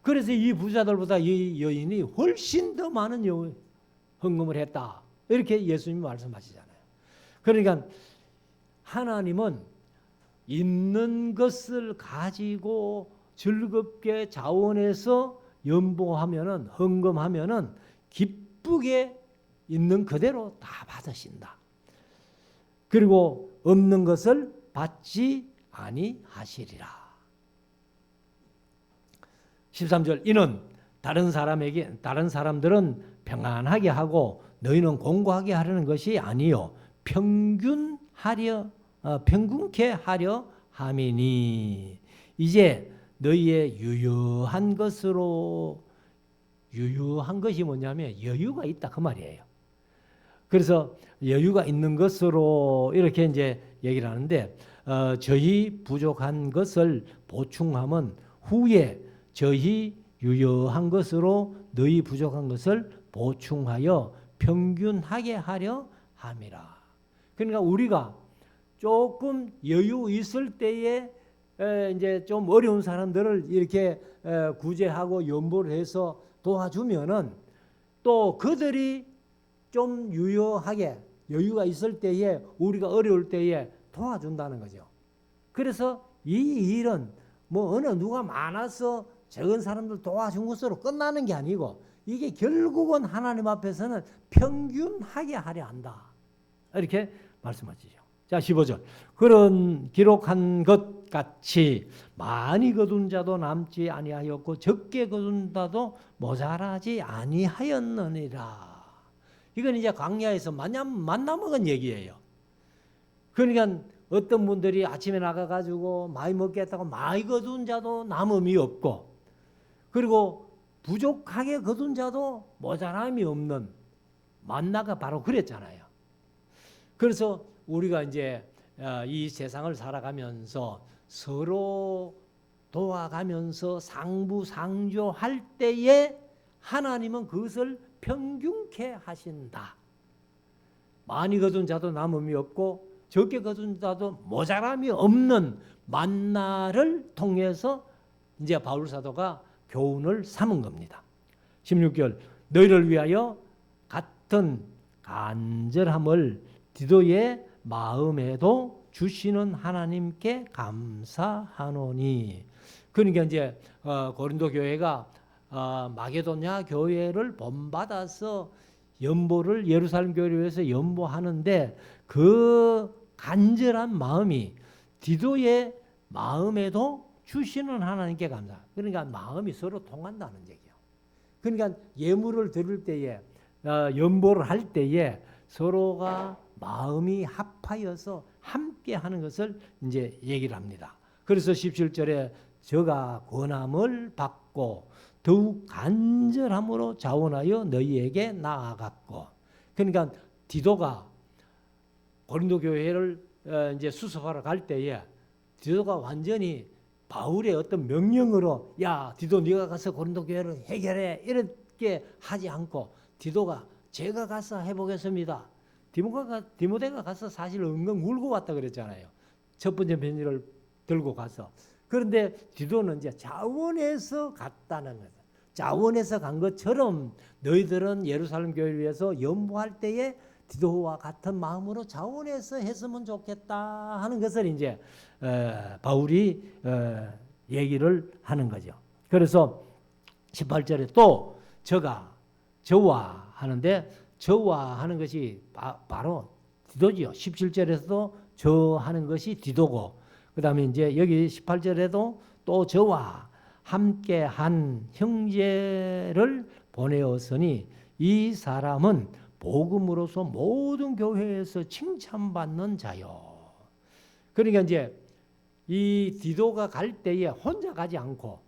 그래서 이 부자들보다 이 여인이 훨씬 더 많은 헌금을 했다. 이렇게 예수님이 말씀하시잖아요. 그러니까 하나님은 있는 것을 가지고 즐겁게 자원해서 연보하면은 헌금하면은 기쁘게 있는 그대로 다 받으신다. 그리고 없는 것을 받지 아니하시리라. 13절 이는 다른 사람들은 평안하게 하고 너희는 공고하게 하려는 것이 아니요 평균케 하려 함이니 이제 너희의 유효한 것이 뭐냐면 여유가 있다 그 말이에요. 그래서 여유가 있는 것으로 이렇게 이제 얘기를 하는데 저희 부족한 것을 보충함은 후에 저희 유효한 것으로 너희 부족한 것을 보충하여 평균하게 하려 함이라. 그러니까 우리가 조금 여유 있을 때에 이제 좀 어려운 사람들을 이렇게 구제하고 연보를 해서 도와주면은 또 그들이 좀 유효하게 여유가 있을 때에 우리가 어려울 때에 도와준다는 거죠. 그래서 이 일은 뭐 어느 누가 많아서 적은 사람들 도와준 것으로 끝나는 게 아니고 이게 결국은 하나님 앞에서는 평균하게 하려 한다. 이렇게 말씀하시죠. 자 15절 그런 기록한 것 같이 많이 거둔 자도 남지 아니하였고 적게 거둔 자도 모자라지 아니하였느니라. 이건 이제 광야에서 만나먹은 얘기예요. 그러니까 어떤 분들이 아침에 나가가지고 많이 먹겠다고 많이 거둔 자도 남음이 없고 그리고 부족하게 거둔 자도 모자람이 없는 만나가 바로 그랬잖아요. 그래서 우리가 이제 이 세상을 살아가면서 서로 도와가면서 상부상조할 때에 하나님은 그것을 평균케 하신다. 많이 거둔 자도 남음이 없고 적게 거둔 자도 모자람이 없는 만나를 통해서 이제 바울 사도가 교훈을 삼은 겁니다. 16절 너희를 위하여 같은 간절함을 디도의 마음에도 주시는 하나님께 감사하노니. 그러니까 이제 고린도 교회가 마게도냐 교회를 본받아서 연보를 예루살렘 교회를 위해서 연보하는데 그 간절한 마음이 디도의 마음에도 주시는 하나님께 감사. 그러니까 마음이 서로 통한다는 얘기예요. 그러니까 예물을 드릴 때에 연보를 할 때에 서로가 마음이 합하여서 함께 하는 것을 이제 얘기를 합니다. 그래서 17절에 저가 권함을 받고 더욱 간절함으로 자원하여 너희에게 나아갔고. 그러니까 디도가 고린도 교회를 이제 수습하러 갈 때에 디도가 완전히 바울의 어떤 명령으로 야 디도 네가 가서 고린도 교회를 해결해 이렇게 하지 않고 디도가 제가 가서 해보겠습니다. 디모데가 가서 사실 은근 울고 왔다 그랬잖아요. 첫 번째 편지를 들고 가서. 그런데 디도는 이제 자원해서 갔다는 거예요. 자원해서 간 것처럼 너희들은 예루살렘 교회를 위해서 연보할 때에 디도와 같은 마음으로 자원해서 했으면 좋겠다 하는 것을 이제 바울이 얘기를 하는 거죠. 그래서 18절에 또 저와 하는데 저와 하는 것이 바로 디도지요. 17절에서도 저 하는 것이 디도고 그 다음에 이제 여기 18절에도 또 저와 함께 한 형제를 보내었으니 이 사람은 복음으로서 모든 교회에서 칭찬받는 자요. 그러니까 이제 이 디도가 갈 때에 혼자 가지 않고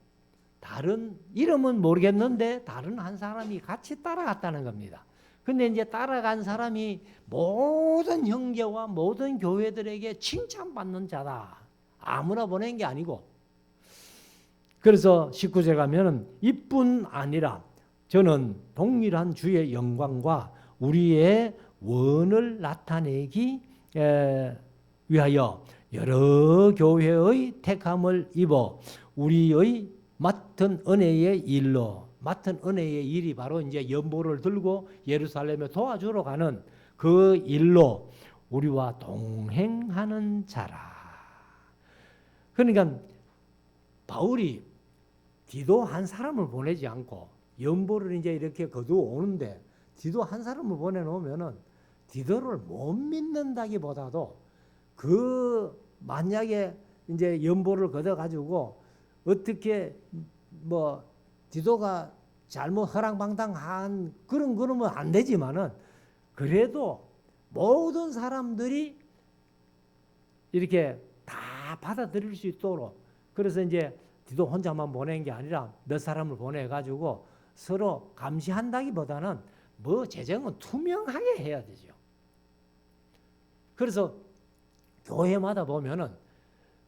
다른 이름은 모르겠는데 다른 한 사람이 같이 따라갔다는 겁니다. 근데 이제 따라간 사람이 모든 형제와 모든 교회들에게 칭찬받는 자다. 아무나 보낸 게 아니고. 그래서 19절 가면은 이뿐 아니라 저는 동일한 주의 영광과 우리의 원을 나타내기 위하여 여러 교회의 택함을 입어 우리의 맡은 은혜의 일이 바로 이제 연보를 들고 예루살렘에 도와주러 가는 그 일로 우리와 동행하는 자라. 그러니까 바울이 디도 한 사람을 보내지 않고 연보를 이제 이렇게 거두어 오는데 디도 한 사람을 보내놓으면은 디도를 못 믿는다기보다도 그 만약에 이제 연보를 걷어가지고 어떻게 뭐 디도가 잘못 허랑방탕한 그러면 안 되지만은 그래도 모든 사람들이 이렇게 다 받아들일 수 있도록 그래서 이제 디도 혼자만 보낸 게 아니라 몇 사람을 보내가지고 서로 감시한다기보다는 뭐 재정은 투명하게 해야 되죠. 그래서 교회마다 보면은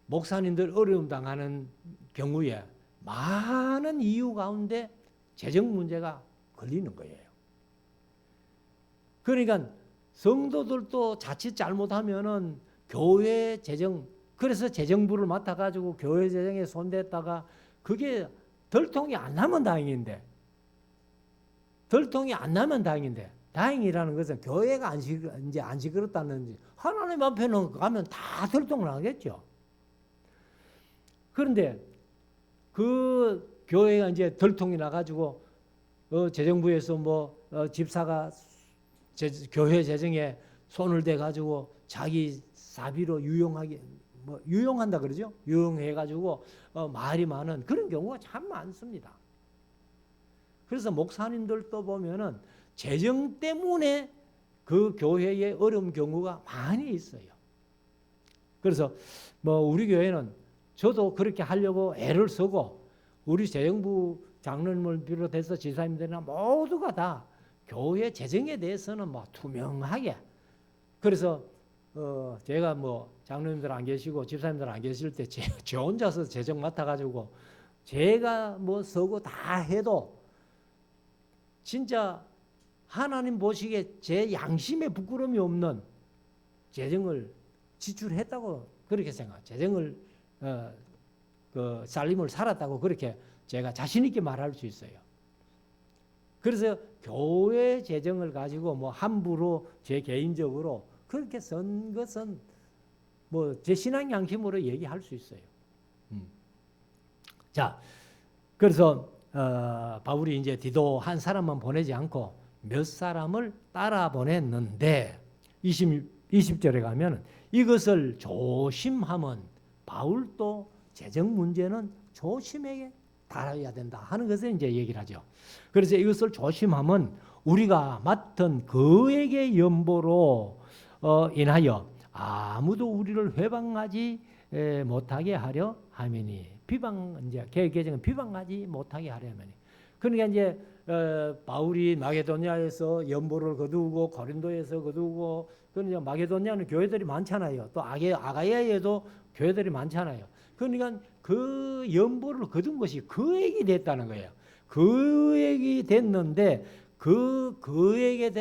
목사님들 어려움 당하는 경우에 많은 이유 가운데 재정 문제가 걸리는 거예요. 그러니까 성도들도 자칫 잘못하면은 교회 재정 그래서 재정부를 맡아가지고 교회 재정에 손댔다가 그게 덜통이 안 나면 다행인데 다행이라는 것은 교회가 이제 안 시끄럽다는지 하나님 앞에는 가면 다 덜통 나겠죠. 그런데 그 교회가 이제 덜통이 나가지고 재정부에서 집사가 교회 재정에 손을 대 가지고 자기 사비로 유용한다 그러죠. 유용해 가지고 말이 많은 그런 경우가 참 많습니다. 그래서 목사님들도 보면은 재정 때문에 그 교회에 어려운 경우가 많이 있어요. 그래서 우리 교회는 저도 그렇게 하려고 애를 쓰고 우리 재정부 장로님을 비롯해서 지사님들이나 모두가 다 교회 재정에 대해서는 투명하게 그래서 제가 장로님들 안 계시고 집사님들 안 계실 때 저 혼자서 재정 맡아가지고 제가 서고 다 해도 진짜 하나님 보시기에 제 양심에 부끄러움이 없는 재정을 지출했다고 그렇게 생각. 재정을 살림을 살았다고 그렇게 제가 자신 있게 말할 수 있어요. 그래서 교회 재정을 가지고 함부로 제 개인적으로 그렇게 쓴 것은 제 신앙 양심으로 얘기할 수 있어요. 자, 그래서 바울이 이제 디도 한 사람만 보내지 않고 몇 사람을 따라 보냈는데 20절에 가면 이것을 조심하면 바울도 재정 문제는 조심하게 다뤄야 된다 하는 것을 이제 얘기를 하죠. 그래서 이것을 조심하면 우리가 맡은 그에게 연보로 인하여 아무도 우리를 회방하지 못하게 하려 하매니 이제 개정은 비방하지 못하게 하려 하매니 그러니까 이제 바울이 마게도냐에서 연보를 거두고 고린도에서 거두고 그러니까 마게도냐는 교회들이 많잖아요. 또 아가야에도 교회들이 많잖아요. 그러니까 그 연보를 거둔 것이 그에게 됐다는 거예요. 그에게 됐는데 그에게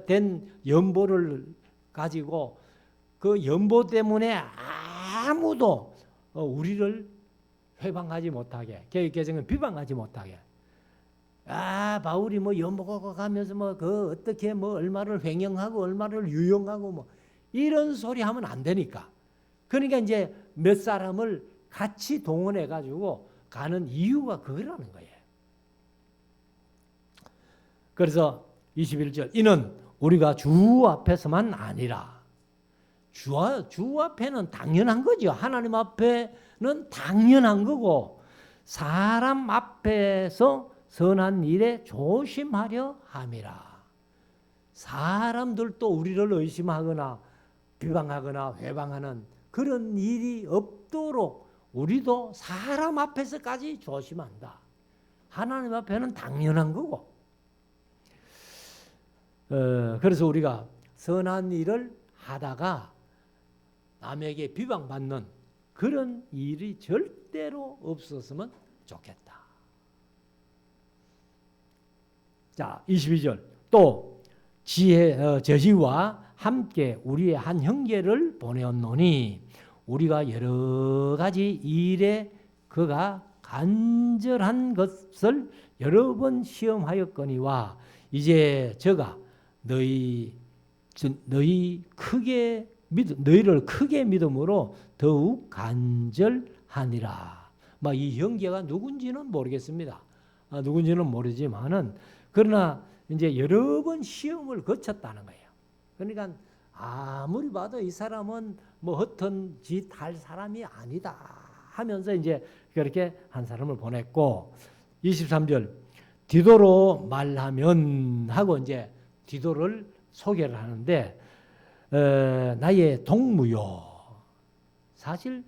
된 연보를 가지고 그 연보 때문에 아무도 우리를 회방하지 못하게 개정은 비방하지 못하게 바울이 연보고 가면서 어떻게 얼마를 횡령하고 얼마를 유용하고 이런 소리 하면 안 되니까 그러니까 이제 몇 사람을 같이 동원해 가지고 가는 이유가 그거라는 거예요. 그래서 21절 이는 우리가 주 앞에서만 아니라 주 앞에는 당연한 거죠. 하나님 앞에는 당연한 거고 사람 앞에서 선한 일에 조심하려 함이라. 사람들도 우리를 의심하거나 비방하거나 회방하는 그런 일이 없도록 우리도 사람 앞에서까지 조심한다. 하나님 앞에는 당연한 거고 그래서 우리가 선한 일을 하다가 남에게 비방받는 그런 일이 절대로 없었으면 좋겠다. 자, 22절. 또 저희와 함께 우리의 한 형제를 보내었노니 우리가 여러 가지 일에 그가 간절한 것을 여러 번 시험하였거니와 이제 저가 너희를 크게 믿음으로 더욱 간절하니라. 이 형제가 누군지는 모르겠습니다. 누군지는 모르지만은 그러나 이제 여러 번 시험을 거쳤다는 거예요. 그러니까 아무리 봐도 이 사람은 뭐 허튼 짓 할 사람이 아니다 하면서 이제 그렇게 한 사람을 보냈고 23절 디도로 말하면 하고 이제 디도를 소개를 하는데 나의 동무요. 사실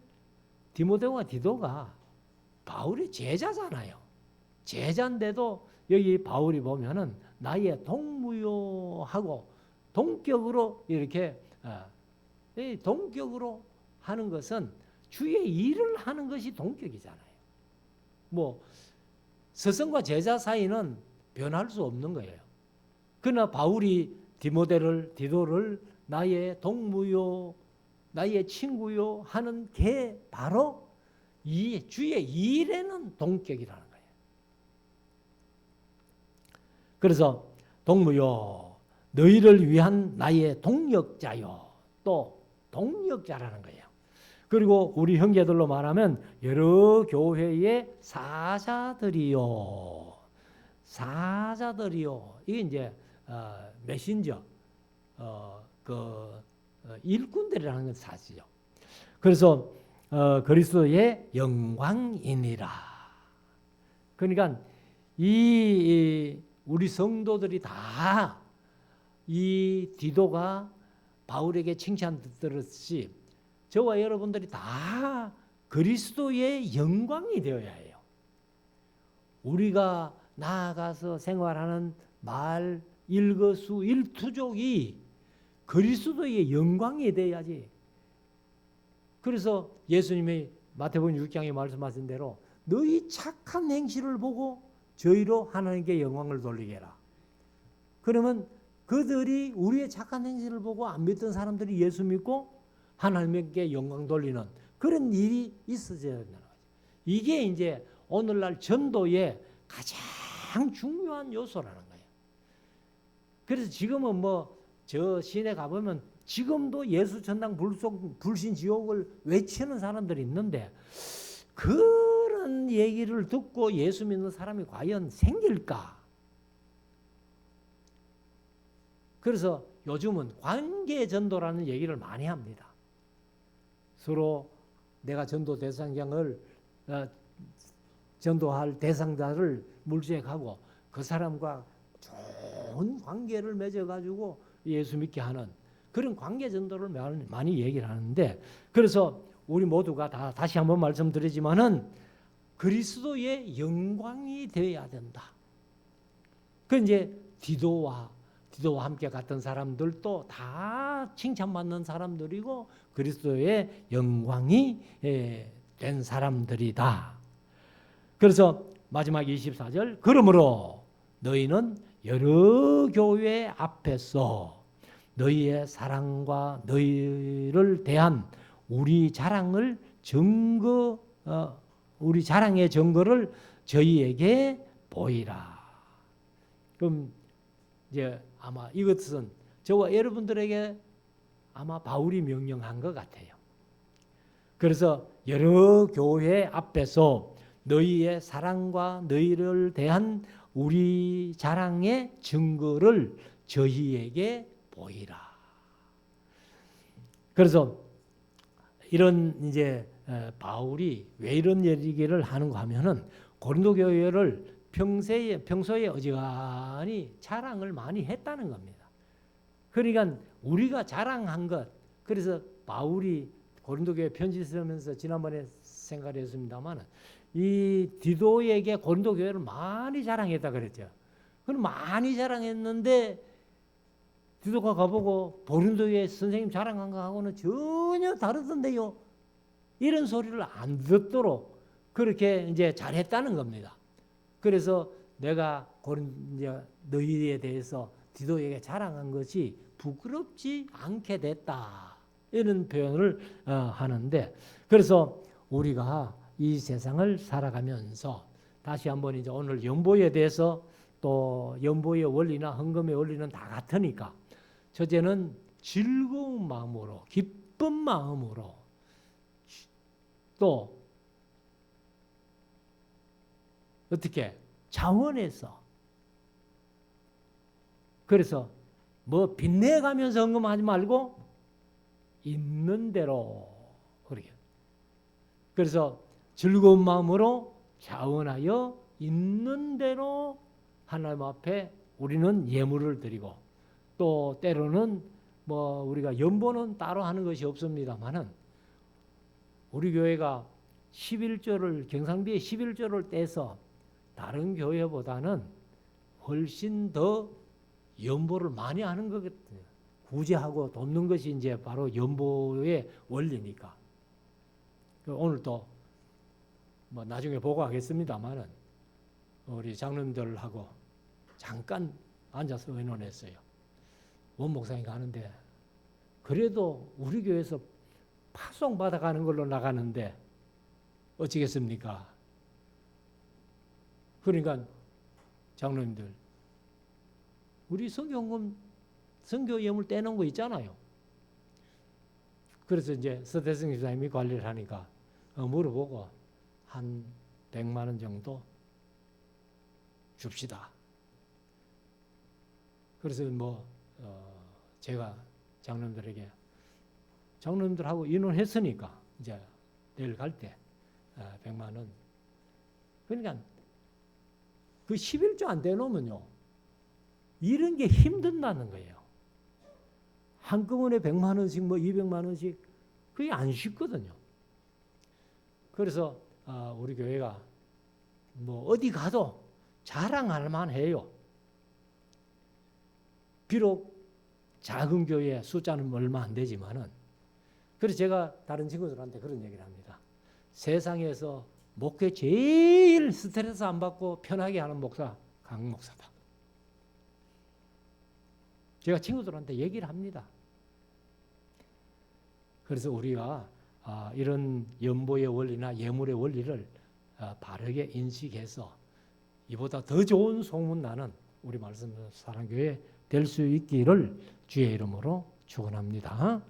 디모데와 디도가 바울의 제자잖아요. 제자인데도 여기 바울이 보면은 나의 동무요 하고 동격으로 이렇게 동격으로 하는 것은 주의 일을 하는 것이 동격이잖아요. 뭐 스승과 제자 사이는 변할 수 없는 거예요. 그러나 바울이 디도를 나의 동무요, 나의 친구요 하는 게 바로 이 주의 일에는 동격이라는 거예요. 그래서 동무요, 너희를 위한 나의 동역자요, 또 동역자라는 거예요. 그리고 우리 형제들로 말하면 여러 교회의 사자들이요. 이게 이제 메신저 일꾼들이라는 건 사실이죠. 그래서 그리스도의 영광이니라. 그러니까 이 우리 성도들이 다 이 디도가 바울에게 칭찬 들었듯이 저와 여러분들이 다 그리스도의 영광이 되어야 해요. 우리가 나아가서 생활하는 말 일거수일투족이 그리스도의 영광이 돼야지. 그래서 예수님이 마태복음 6장에 말씀하신 대로 너희 착한 행실을 보고 저희로 하나님께 영광을 돌리게 해라. 그러면 그들이 우리의 착한 행실을 보고 안 믿던 사람들이 예수 믿고 하나님께 영광 돌리는 그런 일이 있어져야 된다는 거죠. 이게 이제 오늘날 전도의 가장 중요한 요소라는 거예요. 그래서 지금은 뭐 저 시내 가보면 지금도 예수 천당 불신 지옥을 외치는 사람들이 있는데 그런 얘기를 듣고 예수 믿는 사람이 과연 생길까? 그래서 요즘은 관계 전도라는 얘기를 많이 합니다. 서로 내가 전도 대상자를 전도할 대상자를 물색하고 그 사람과 좋은 관계를 맺어가지고 예수 믿게 하는 그런 관계 전도를 많이 얘기를 하는데 그래서 우리 모두가 다시 한번 말씀드리지만은 그리스도의 영광이 되어야 된다. 그 이제 디도와 함께 갔던 사람들도 다 칭찬받는 사람들이고 그리스도의 영광이 된 사람들이다. 그래서 마지막 24절 그러므로 너희는 여러 교회 앞에서 너희의 사랑과 너희를 대한 우리 자랑의 증거를 저희에게 보이라. 그럼 이제 아마 이것은 저와 여러분들에게 아마 바울이 명령한 것 같아요. 그래서 여러 교회 앞에서 너희의 사랑과 너희를 대한 우리 자랑의 증거를 저희에게 보이라. 그래서 이런 이제 바울이 왜 이런 얘기를 하는가 하면은 고린도 교회를 평소에 어지간히 자랑을 많이 했다는 겁니다. 그러니까 우리가 자랑한 것, 그래서 바울이 고린도 교회 편지 쓰면서 지난번에 생각했습니다만 이 디도에게 고린도 교회를 많이 자랑했다 그랬죠. 그럼 많이 자랑했는데 지도가 가보고 보른도에 선생님 자랑한 거하고는 전혀 다르던데요. 이런 소리를 안 듣도록 그렇게 이제 잘했다는 겁니다. 그래서 내가 이제 너희에 대해서 디도에게 자랑한 것이 부끄럽지 않게 됐다. 이런 표현을 하는데, 그래서 우리가 이 세상을 살아가면서 다시 한번 이제 오늘 연보에 대해서, 또 연보의 원리나 헌금의 원리는 다 같으니까 첫째는 즐거운 마음으로, 기쁜 마음으로, 또 어떻게 자원해서, 그래서 뭐 빚내가면서 헌금하지 말고 있는 대로, 그렇게. 그래서 즐거운 마음으로 자원하여 있는 대로 하나님 앞에 우리는 예물을 드리고, 또 때로는 뭐 우리가 연보는 따로 하는 것이 없습니다만은 우리 교회가 11조를, 경상비에 11조를 떼서 다른 교회보다는 훨씬 더 연보를 많이 하는 거거든요. 구제하고 돕는 것이 이제 바로 연보의 원리니까. 오늘 또 뭐 나중에 보고하겠습니다만은 우리 장로님들하고 잠깐 앉아서 의논했어요. 원 목사님 가는데 그래도 우리 교회에서 파송 받아가는 걸로 나가는데 어찌겠습니까? 그러니까 장로님들, 우리 선교헌금, 선교 예물 떼놓은 거 있잖아요. 그래서 이제 서대성 집사님이 관리를 하니까 물어보고 한 100만 원 정도 줍시다. 그래서 뭐 제가 장로님들에게, 장로님들하고 의논했으니까 이제 내일 갈 때 100만 원. 그러니까 그 11조 안 떼놓으면요, 이런 게 힘든다는 거예요. 한꺼번에 100만 원씩 뭐 200만 원씩 그게 안 쉽거든요. 그래서 우리 교회가 뭐 어디 가도 자랑할 만해요. 비록 작은 교회 숫자는 얼마 안 되지만은, 그래서 제가 다른 친구들한테 그런 얘기를 합니다. 세상에서 목회 제일 스트레스 안 받고 편하게 하는 목사 강 목사다. 제가 친구들한테 얘기를 합니다. 그래서 우리가 이런 연보의 원리나 예물의 원리를 바르게 인식해서 이보다 더 좋은 소문나는 우리 말씀 사랑교회 될 수 있기를 주의 이름으로 축원합니다.